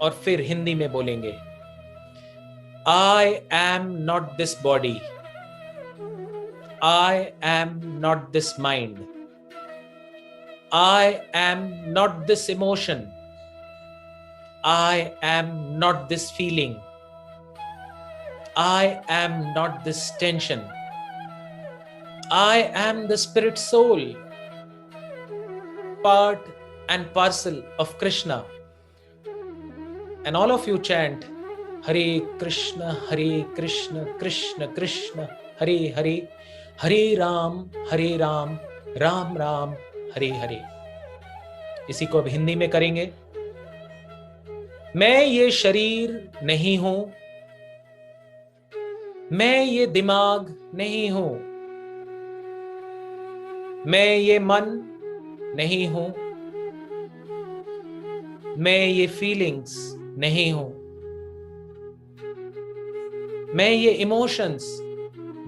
और फिर हिंदी में बोलेंगे. I am not this body. I am not this mind. I am not this emotion. I am not this feeling. I am not this tension. I am the spirit soul, part and parcel of Krishna. And all of you chant Hare Krishna, Krishna Krishna, Hare Hare, Hare Ram, Ram Ram, Hare Hare. इसी को अब हिंदी में करेंगे. मैं ये शरीर नहीं हूं, मैं ये दिमाग नहीं हूं, मैं ये मन नहीं हूं, मैं ये फीलिंग्स नहीं हूं, मैं ये इमोशंस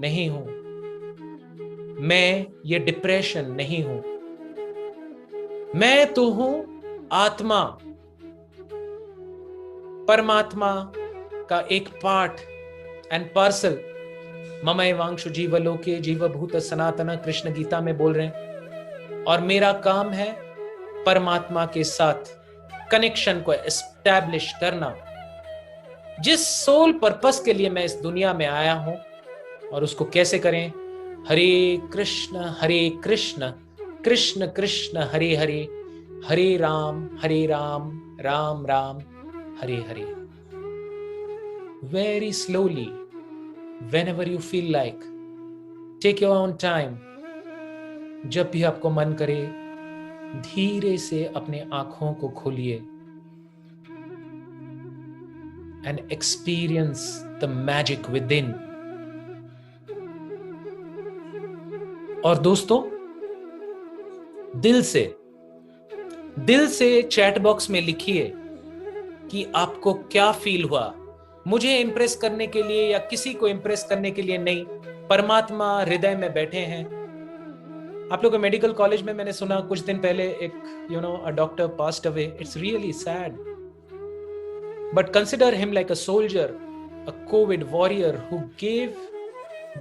नहीं हूं, मैं ये डिप्रेशन नहीं हूं. मैं तो हूं आत्मा, परमात्मा का एक पार्ट एंड पार्सल. ममैवांशु जीवलोके जीवभूत सनातन, कृष्ण गीता में बोल रहे हैं. और मेरा काम है परमात्मा के साथ कनेक्शन को एस्टैब्लिश करना, जिस सोल पर्पस के लिए मैं इस दुनिया में आया हूं. और उसको कैसे करें? हरे कृष्ण, कृष्ण कृष्ण हरे हरे, हरे Ram, Ram Ram, Hare Hare. Very slowly, whenever you feel like, take your own time. जब भी आपको मन करे धीरे से अपने आंखों को खोलिए and experience the magic within. और दोस्तों, दिल से चैट बॉक्स में लिखिए कि आपको क्या फील हुआ. मुझे इंप्रेस करने के लिए या किसी को इंप्रेस करने के लिए नहीं, परमात्मा हृदय में बैठे हैं. आप लोगों को मेडिकल कॉलेज में मैंने सुना कुछ दिन पहले एक a doctor passed away. It's really sad, but consider him like a soldier, a Covid warrior who gave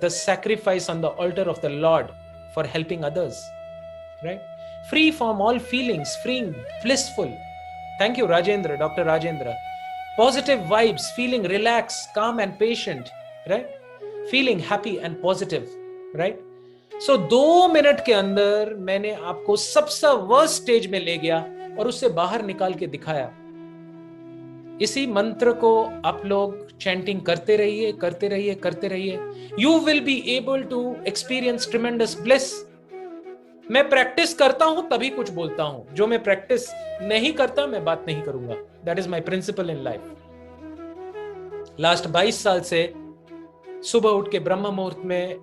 the sacrifice on the alter of the Lord for helping others, right? Free from all feelings, free, blissful. Thank you, Rajendra, Dr. Rajendra. Positive vibes, feeling relaxed, calm and patient, right? Feeling happy and positive, right? So 2 minute के अंदर मैंने आपको सबसे worst stage में ले गया और उससे बाहर निकाल के दिखाया. इसी मंत्र को आप लोग चैंटिंग करते रहिए, करते रहिए, करते रहिए. You will be able to experience tremendous bliss. मैं प्रैक्टिस करता हूं तभी कुछ बोलता हूं. जो मैं प्रैक्टिस नहीं करता मैं बात नहीं करूंगा. That is my principle in life. Last 22 साल से सुबह उठ के ब्रह्म मुहूर्त में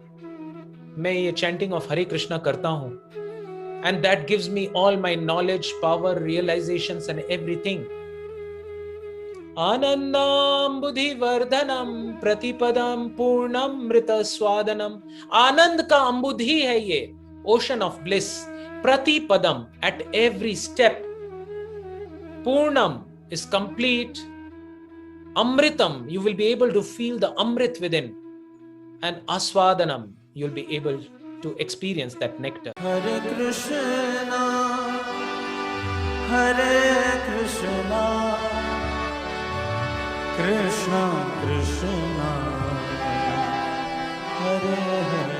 मैं ये चैंटिंग ऑफ हरे कृष्णा करता हूं. And that gives me all my knowledge, power, realisations and everything. आनंदम बुद्धिवर्धनम प्रतिपदम पूर्णमृत स्वादनम. आनंद का अम्बुधि है ये, ओशन ऑफ ब्लिस. प्रतिपदम, एट एवरी स्टेप. पूर्णम is complete. Amritam, you will be able to feel the Amrit within. And Aswadanam, you'll be able to experience that nectar. Hare Krishna, Hare Krishna, Krishna Krishna, Hare Hare.